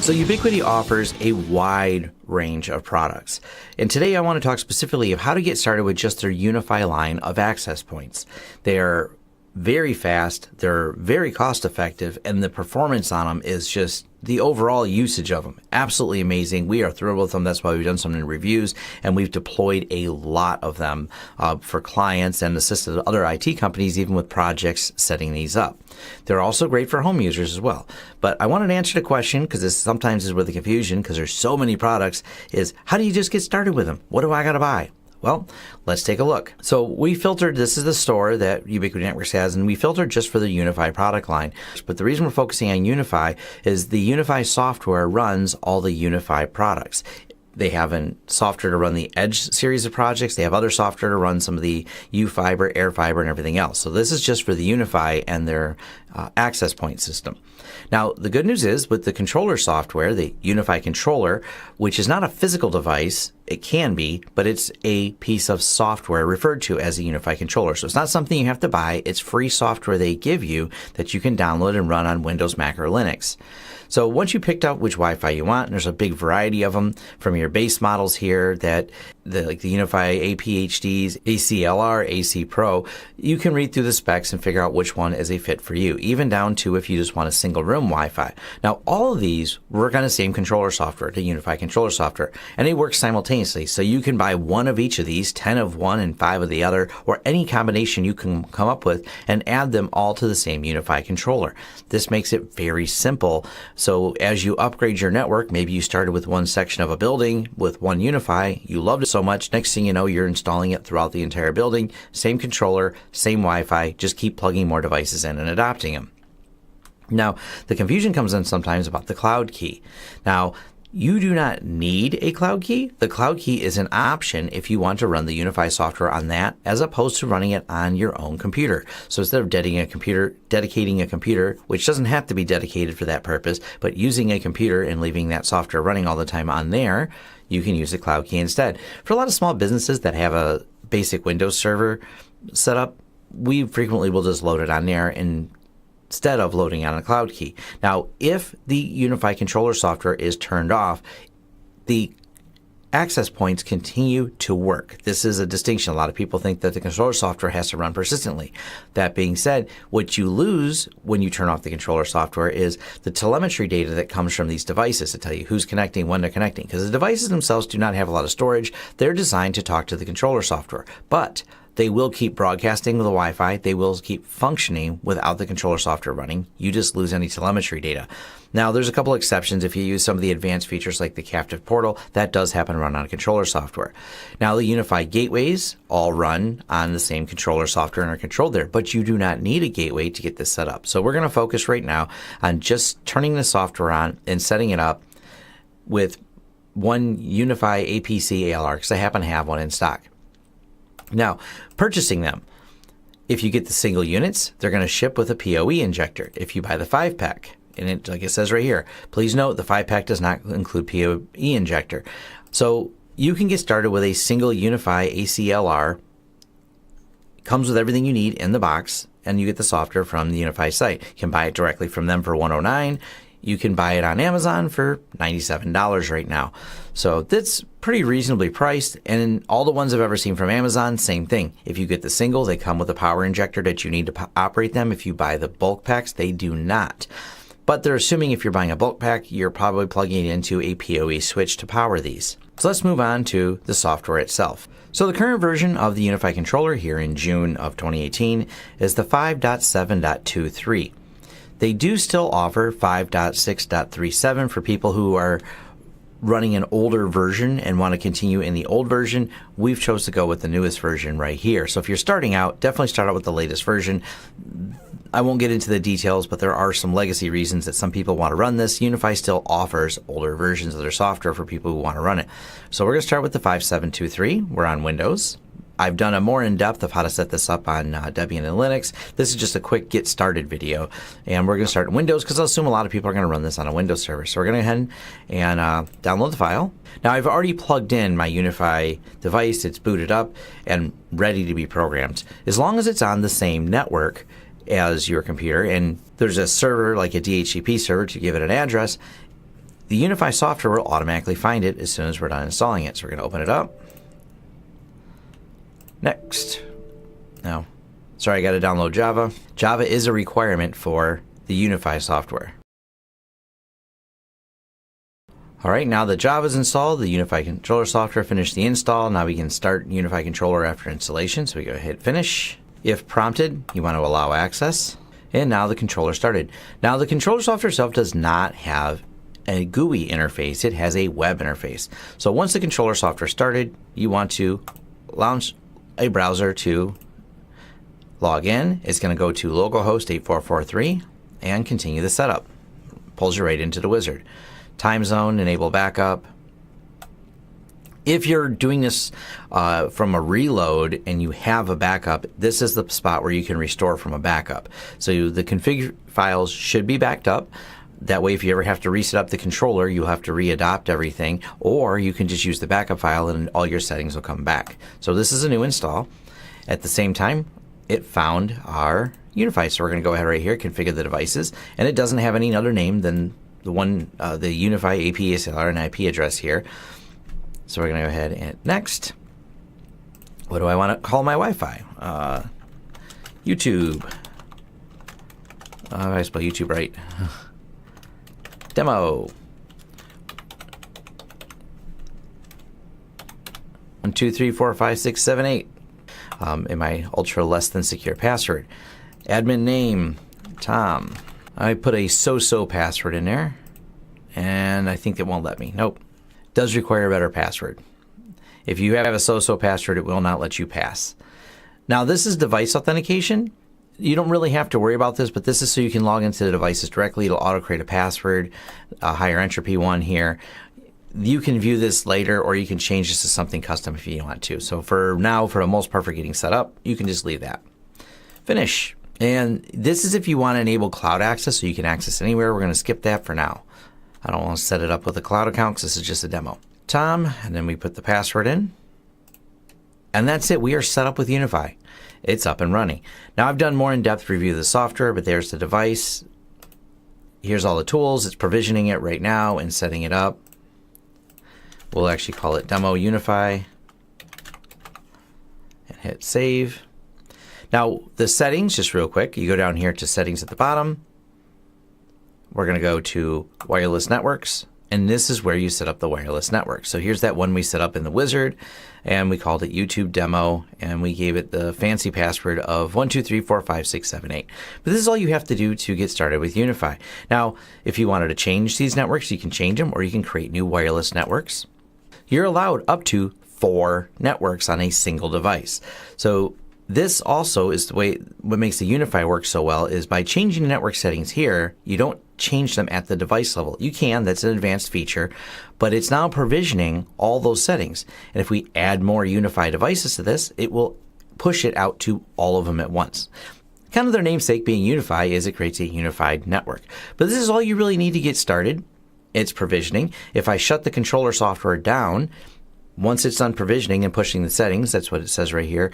So Ubiquiti offers a wide range of products. And today I want to talk specifically of how to get started with just their UniFi line of access points. They are very fast, they're very cost effective, and the performance on them is just the overall usage of them. Absolutely amazing. We are thrilled with them. That's why we've done some reviews, and we've deployed a lot of them for clients and assisted other IT companies even with projects setting these up. They're also great for home users as well. But I wanted to answer the question, because this sometimes is where the confusion, because there's so many products, is how do you just get started with them? What do I got to buy? Well, let's take a look. So we filtered, this is the store that Ubiquiti Networks has, and we filtered just for the UniFi product line. But the reason we're focusing on UniFi is the UniFi software runs all the UniFi products. They have software to run the Edge series of projects. They have other software to run some of the UFiber, AirFiber, and everything else. So this is just for the UniFi and their access point system. Now, the good news is with the controller software, the UniFi controller, which is not a physical device, it can be, but it's a piece of software referred to as a UniFi controller. So it's not something you have to buy. It's free software they give you that you can download and run on Windows, Mac, or Linux. So once you picked out which Wi-Fi you want, and there's a big variety of them from your base models here like the UniFi APHDs, ACLR, AC Pro, you can read through the specs and figure out which one is a fit for you, even down to if you just want a single room Wi-Fi. Now, all of these work on the same controller software, the UniFi controller software, and they work simultaneously. So you can buy one of each of these, 10 of one and 5 of the other, or any combination you can come up with and add them all to the same UniFi controller. This makes it very simple. So as you upgrade your network, maybe you started with one section of a building with one UniFi, you loved it so much, next thing you know, you're installing it throughout the entire building, same controller, same Wi-Fi, just keep plugging more devices in and adopting them. Now, the confusion comes in sometimes about the cloud key. Now, you do not need a cloud key. The cloud key is an option if you want to run the UniFi software on that, as opposed to running it on your own computer. So instead of dedicating a computer, which doesn't have to be dedicated for that purpose, but using a computer and leaving that software running all the time on there, you can use the cloud key instead. For a lot of small businesses that have a basic Windows server set up, we frequently will just load it on there instead of loading on a cloud key. Now, if the UniFi controller software is turned off, the access points continue to work. This is a distinction. A lot of people think that the controller software has to run persistently. That being said, what you lose when you turn off the controller software is the telemetry data that comes from these devices to tell you who's connecting, when they're connecting, because the devices themselves do not have a lot of storage. They're designed to talk to the controller software, but they will keep broadcasting with the Wi-Fi. They will keep functioning without the controller software running. You just lose any telemetry data. Now, there's a couple exceptions. If you use some of the advanced features like the captive portal, that does happen to run on controller software. Now, the UniFi gateways all run on the same controller software and are controlled there, but you do not need a gateway to get this set up. So we're going to focus right now on just turning the software on and setting it up with one UniFi APC ALR, because I happen to have one in stock. Now, purchasing them, if you get the single units, they're going to ship with a PoE injector. If you buy the 5-pack, and it, like it says right here, please note the 5-pack does not include PoE injector. So you can get started with a single UniFi ACLR. Comes with everything you need in the box, and you get the software from the UniFi site. You can buy it directly from them for $109. You can buy it on Amazon for $97 right now. So that's pretty reasonably priced. And all the ones I've ever seen from Amazon, same thing. If you get the single, they come with a power injector that you need to operate them. If you buy the bulk packs, they do not. But they're assuming if you're buying a bulk pack, you're probably plugging it into a PoE switch to power these. So let's move on to the software itself. So the current version of the UniFi controller here in June of 2018 is the 5.7.23. They do still offer 5.6.37 for people who are running an older version and want to continue in the old version. We've chose to go with the newest version right here. So if you're starting out, definitely start out with the latest version. I won't get into the details, but there are some legacy reasons that some people want to run this. UniFi still offers older versions of their software for people who want to run it. So we're going to start with the 5.7.2.3. We're on Windows. I've done a more in-depth of how to set this up on Debian and Linux. This is just a quick get started video, and we're going to start in Windows because I'll assume a lot of people are going to run this on a Windows server. So we're going to go ahead and download the file. Now I've already plugged in my UniFi device. It's booted up and ready to be programmed. As long as it's on the same network as your computer, and there's a server like a DHCP server to give it an address, the UniFi software will automatically find it as soon as we're done installing it. So we're going to open it up. Next. No. Sorry, I got to download Java. Java is a requirement for the UniFi software. All right, now that Java is installed, the UniFi controller software finished the install. Now we can start UniFi controller after installation. So we go hit finish. If prompted, you want to allow access. And now the controller started. Now the controller software itself does not have a GUI interface. It has a web interface. So once the controller software started, you want to launch a browser to log in. It's going to go to localhost 8443 and continue the setup. Pulls you right into the wizard. Time zone, enable backup. If you're doing this from a reload and you have a backup, this is the spot where you can restore from a backup. So the config files should be backed up. That way, if you ever have to reset up the controller, you'll have to readopt everything, or you can just use the backup file and all your settings will come back. So this is a new install. At the same time, it found our UniFi. So we're going to go ahead right here, configure the devices, and it doesn't have any other name than the UniFi AP ASLR and IP address here. So we're going to go ahead and next. What do I want to call my Wi-Fi? YouTube. I spell YouTube right. Demo. 1, 2, 3, 4, 5, 6, 7, 8. In my ultra less than secure password. Admin name, Tom. I put a so-so password in there, and I think it won't let me. Nope. Does require a better password. If you have a so-so password, it will not let you pass. Now, this is device authentication. You don't really have to worry about this, but this is so you can log into the devices directly. It'll auto-create a password, a higher entropy one here. You can view this later, or you can change this to something custom if you want to. So for now, for the most part for getting set up, you can just leave that. Finish. And this is if you want to enable cloud access so you can access anywhere. We're going to skip that for now. I don't want to set it up with a cloud account because this is just a demo. Tom, and then we put the password in. And that's it. We are set up with UniFi. It's up and running. Now I've done more in-depth review of the software, but there's the device. Here's all the tools. It's provisioning it right now and setting it up. We'll actually call it Demo UniFi and hit save. Now the settings, just real quick, you go down here to settings at the bottom. We're going to go to wireless networks, and this is where you set up the wireless network. So here's that one we set up in the wizard, and we called it YouTube Demo, and we gave it the fancy password of 1234567 But this is all you have to do to get started with UniFi. Now, if you wanted to change these networks, you can change them, or you can create new wireless networks. You're allowed up to 4 networks on a single device. So this also is the way, what makes the UniFi work so well is by changing the network settings here, you don't change them at the device level. You can, that's an advanced feature, but it's now provisioning all those settings. And if we add more UniFi devices to this, it will push it out to all of them at once. Kind of their namesake being UniFi is it creates a unified network. But this is all you really need to get started. It's provisioning. If I shut the controller software down, once it's done provisioning and pushing the settings, that's what it says right here,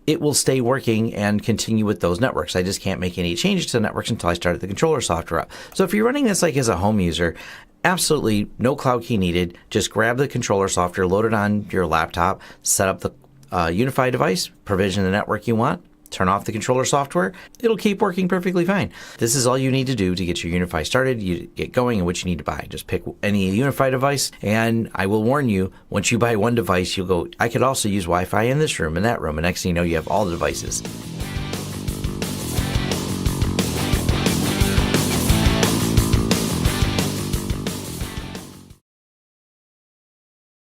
it will stay working and continue with those networks. I just can't make any changes to the networks until I started the controller software up. So if you're running this like as a home user, absolutely no cloud key needed. Just grab the controller software, load it on your laptop, set up the UniFi device, provision the network you want, turn off the controller software. It'll keep working perfectly fine. This is all you need to do to get your UniFi started, you get going, and what you need to buy. Just pick any UniFi device, and I will warn you, once you buy one device, you'll go, I could also use Wi-Fi in this room, in that room, and next thing you know, you have all the devices.